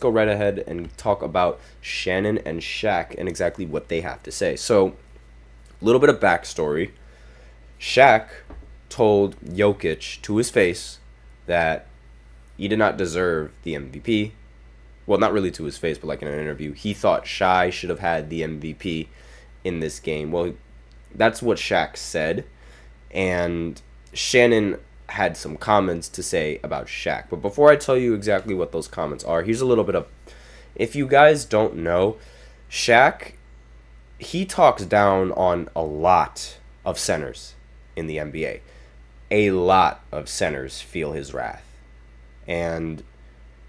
go right ahead and talk about Shannon and Shaq and exactly what they have to say. So, a little bit of backstory. Shaq told Jokic to his face that he did not deserve the MVP. Well, not really to his face, but like in an interview, he thought Shai should have had the MVP in this game. Well, that's what Shaq said, and Shannon had some comments to say about Shaq. But before I tell you exactly what those comments are, here's a little bit of, if you guys don't know, Shaq, he talks down on a lot of centers in the NBA. A lot of centers feel his wrath. And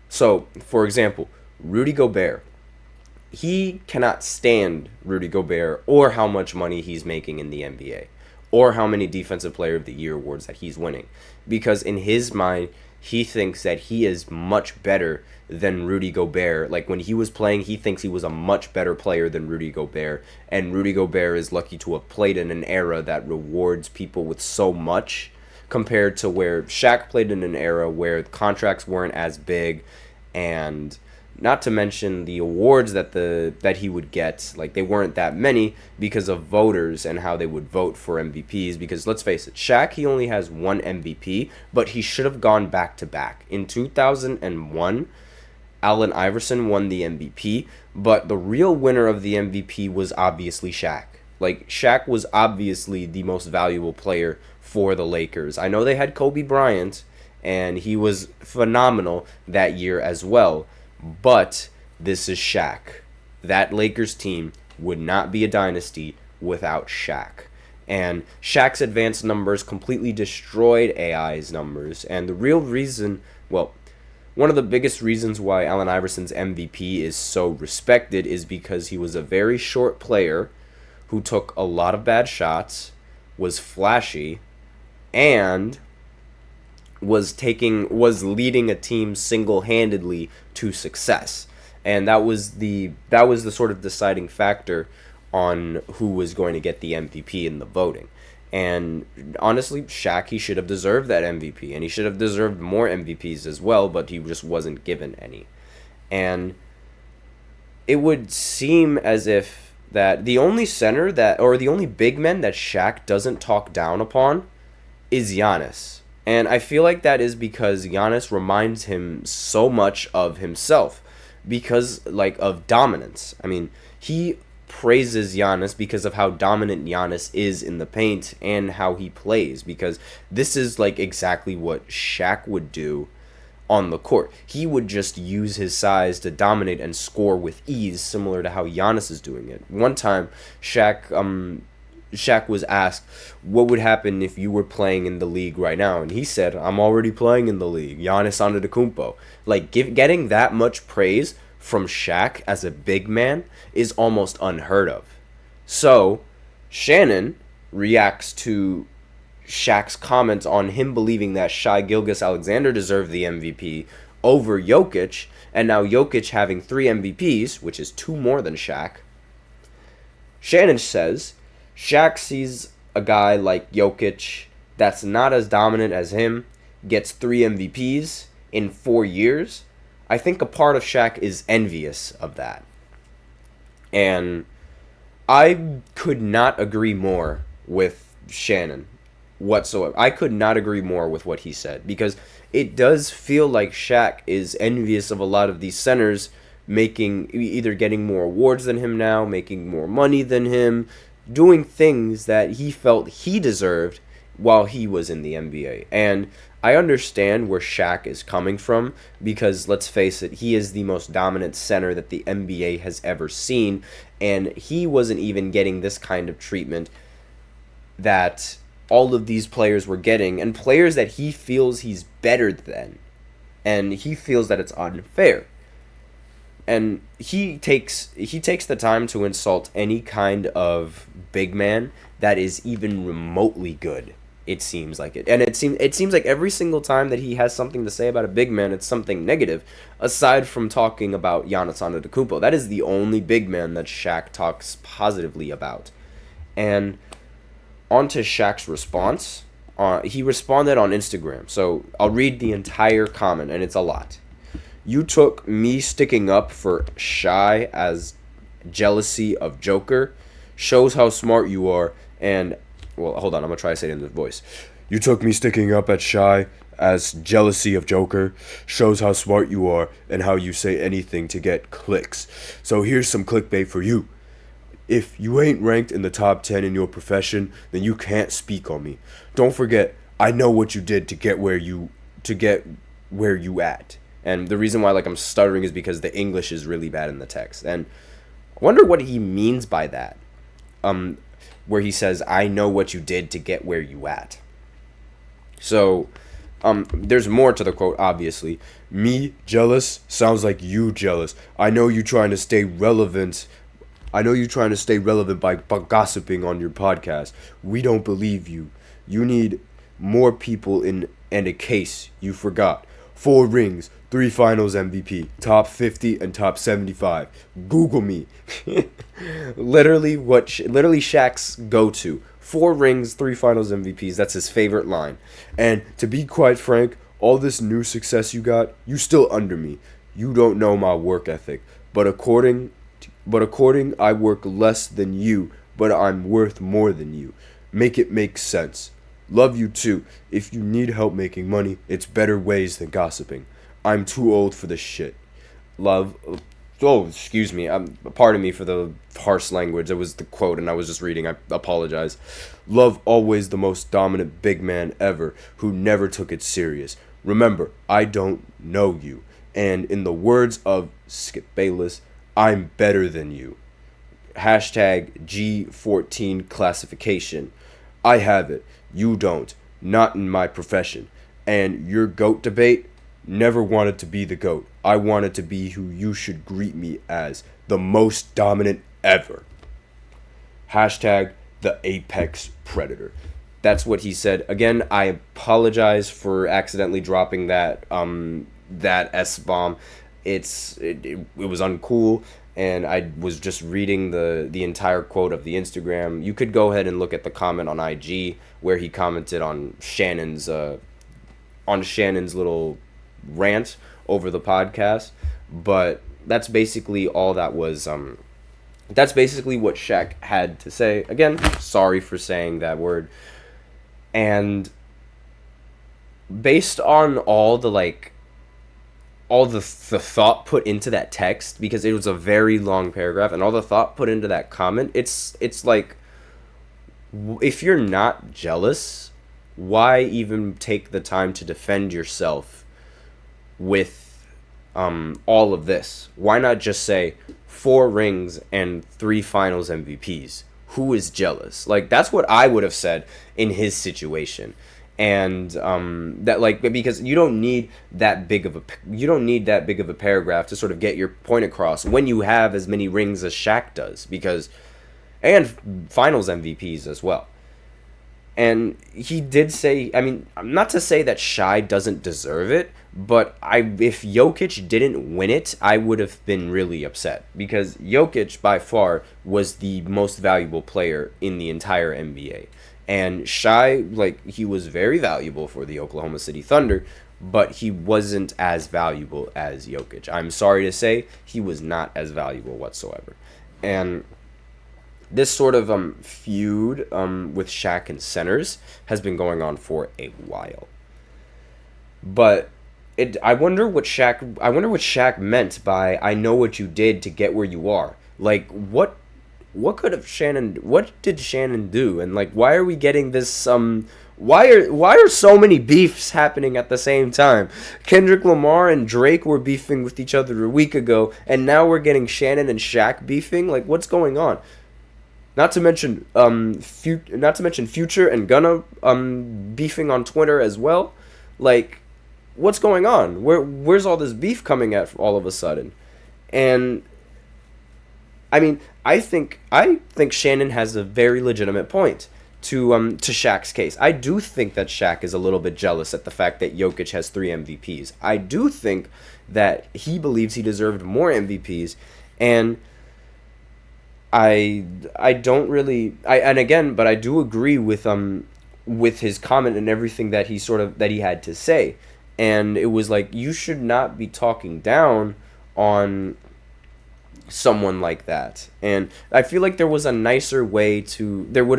so, for example, Rudy Gobert, he cannot stand Rudy Gobert or how much money he's making in the NBA or how many Defensive Player of the Year awards that he's winning. Because in his mind, he thinks that he is much better than Rudy Gobert. Like when he was playing, he thinks he was a much better player than Rudy Gobert. And Rudy Gobert is lucky to have played in an era that rewards people with so much compared to where Shaq played in an era where contracts weren't as big, and not to mention the awards that he would get, like they weren't that many because of voters and how they would vote for MVPs. Because let's face it, Shaq, he only has one MVP, but he should have gone back to back. In 2001, Allen Iverson won the MVP, but the real winner of the MVP was obviously Shaq. Like Shaq was obviously the most valuable player for the Lakers. I know they had Kobe Bryant, and he was phenomenal that year as well. But this is Shaq. That Lakers team would not be a dynasty without Shaq. And Shaq's advanced numbers completely destroyed AI's numbers. And the real reason, well, one of the biggest reasons why Allen Iverson's MVP is so respected is because he was a very short player who took a lot of bad shots, was flashy, and was leading a team single-handedly to success. And that was the sort of deciding factor on who was going to get the MVP in the voting. And honestly, Shaq, he should have deserved that MVP, and he should have deserved more MVPs as well, but he just wasn't given any. And it would seem as if that the only center that, or the only big man that Shaq doesn't talk down upon is Giannis. And I feel like that is because Giannis reminds him so much of himself because, like, of dominance. I mean, he praises Giannis because of how dominant Giannis is in the paint and how he plays, because this is, like, exactly what Shaq would do on the court. He would just use his size to dominate and score with ease, similar to how Giannis is doing it. One time, Shaq was asked what would happen if you were playing in the league right now, and he said, "I'm already playing in the league, Giannis Antetokounmpo." Like, getting that much praise from Shaq as a big man is almost unheard of. So, Shannon reacts to Shaq's comments on him believing that Shai Gilgeous-Alexander deserved the MVP over Jokic, and now Jokic having 3 MVPs, which is 2 more than Shaq. Shannon says Shaq sees a guy like Jokic that's not as dominant as him, gets 3 MVPs in 4 years. I think a part of Shaq is envious of that. And I could not agree more with Shannon whatsoever. I could not agree more with what he said, because it does feel like Shaq is envious of a lot of these centers either getting more awards than him now, making more money than him, doing things that he felt he deserved while he was in the NBA. And I understand where Shaq is coming from, because let's face it, he is the most dominant center that the NBA has ever seen, and he wasn't even getting this kind of treatment that all of these players were getting, and players that he feels he's better than, and he feels that it's unfair. And he takes the time to insult any kind of big man that is even remotely good. It seems like it. And it seems like every single time that he has something to say about a big man, it's something negative, aside from talking about Giannis Antetokounmpo. That is the only big man that Shaq talks positively about. And onto Shaq's response. He responded on Instagram. So I'll read the entire comment, and it's a lot. You took me sticking up for Shy as jealousy of Joker. Shows how smart you are. And, well, hold on. I'm going to try to say it in this voice. You took me sticking up at Shy as jealousy of Joker. Shows how smart you are and how you say anything to get clicks. So here's some clickbait for you. If you ain't ranked in the top 10 in your profession, then you can't speak on me. Don't forget, I know what you did to get where you at. And the reason why I'm stuttering is because the English is really bad in the text. And I wonder what he means by that. Where he says, I know what you did to get where you at. So, there's more to the quote, obviously. Me jealous sounds like you jealous. I know you trying to stay relevant by gossiping on your podcast. We don't believe you. You need more people and a case you forgot. 4 rings, 3 finals MVP, top 50 and top 75. Google me. literally Shaq's go-to. 4 rings, 3 finals MVPs. That's his favorite line. And to be quite frank, all this new success you got, you still under me. You don't know my work ethic. But according I work less than you, but I'm worth more than you. Make it make sense. Love you too. If you need help making money, it's better ways than gossiping. I'm too old for this shit. Love. Oh, excuse me. Pardon me for the harsh language. It was the quote and I was just reading. I apologize. Love always the most dominant big man ever who never took it serious. Remember, I don't know you. And in the words of Skip Bayless, I'm better than you. Hashtag G14 classification. I have it. You don't. Not in my profession. And your GOAT debate, never wanted to be the GOAT. I wanted to be who you should greet me as. The most dominant ever. Hashtag the apex predator. That's what he said. Again, I apologize for accidentally dropping that S-bomb. It was uncool. And I was just reading the entire quote of the Instagram. You could go ahead and look at the comment on IG where he commented on Shannon's little rant over the podcast. But that's basically all that was. That's basically what Shaq had to say. Again, sorry for saying that word. And based on all the thought put into that text, because it was a very long paragraph, and all the thought put into that comment, it's like, if you're not jealous, why even take the time to defend yourself with all of this? Why not just say 4 rings and 3 finals MVPs? Who is jealous? That's what I would have said in his situation. And because you don't need that big of a paragraph to sort of get your point across when you have as many rings as Shaq does, and finals MVPs as well. And he did say, not to say that Shy doesn't deserve it, but if Jokic didn't win it, I would have been really upset, because Jokic by far was the most valuable player in the entire NBA. And Shy, he was very valuable for the Oklahoma City Thunder, but he wasn't as valuable as Jokic. I'm sorry to say, he was not as valuable whatsoever. And this sort of feud with Shaq and centers has been going on for a while. But I wonder what Shaq meant by "I know what you did to get where you are." What did Shannon do? And why are we getting this why are so many beefs happening at the same time? Kendrick Lamar and Drake were beefing with each other a week ago, and now we're getting Shannon and Shaq beefing? What's going on? Not to mention Future and Gunna beefing on Twitter as well. What's going on? Where's all this beef coming at all of a sudden? And I think Shannon has a very legitimate point to Shaq's case. I do think that Shaq is a little bit jealous at the fact that Jokic has 3 MVPs. I do think that he believes he deserved more MVPs, and I don't really but I do agree with his comment and everything that he had to say. And it was like, you should not be talking down on someone like that. And I feel like there would have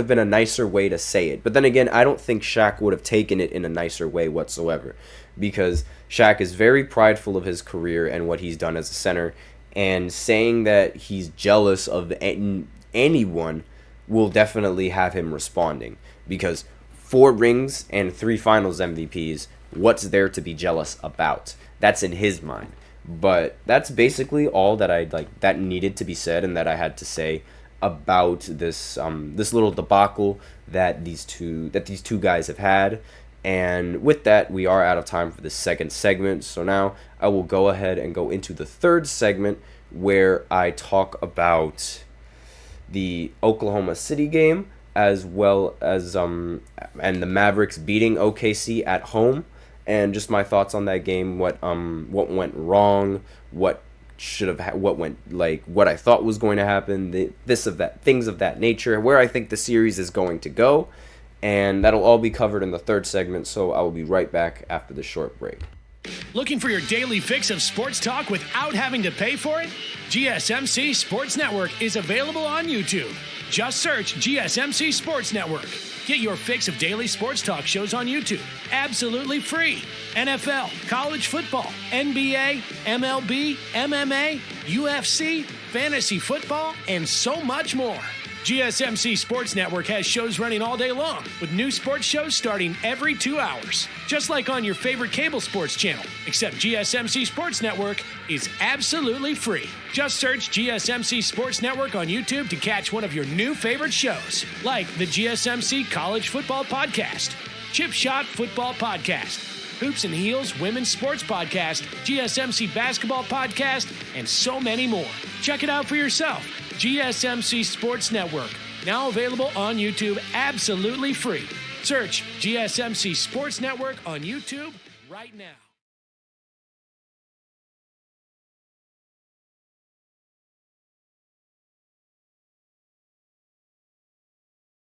been a nicer way to say it. But then again, I don't think Shaq would have taken it in a nicer way whatsoever, because Shaq is very prideful of his career and what he's done as a center, and saying that he's jealous of anyone will definitely have him responding, because 4 rings and 3 finals MVPs, what's there to be jealous about? That's in his mind. But that's basically all that needed to be said, and that I had to say about this little debacle that these two guys have had. And with that, we are out of time for the second segment. So now I will go ahead and go into the third segment, where I talk about the Oklahoma City game, as well as and the Mavericks beating OKC at home, and just my thoughts on that game, what went wrong, what I thought was going to happen, things of that nature, where I think the series is going to go. And that'll all be covered in the third segment, so I will be right back after this short break. Looking for your daily fix of sports talk without having to pay for it? GSMC Sports Network is available on YouTube. Just search GSMC Sports Network. Get your fix of daily sports talk shows on YouTube, absolutely free. NFL, college football, NBA, MLB, MMA, UFC, fantasy football, and so much more. GSMC Sports Network has shows running all day long, with new sports shows starting every 2 hours. Just like on your favorite cable sports channel, except GSMC Sports Network is absolutely free. Just search GSMC Sports Network on YouTube to catch one of your new favorite shows, like the GSMC College Football Podcast, Chip Shot Football Podcast, Hoops and Heels Women's Sports Podcast, GSMC Basketball Podcast, and so many more. Check it out for yourself. GSMC Sports Network, now available on YouTube absolutely free. Search GSMC Sports Network on YouTube right now.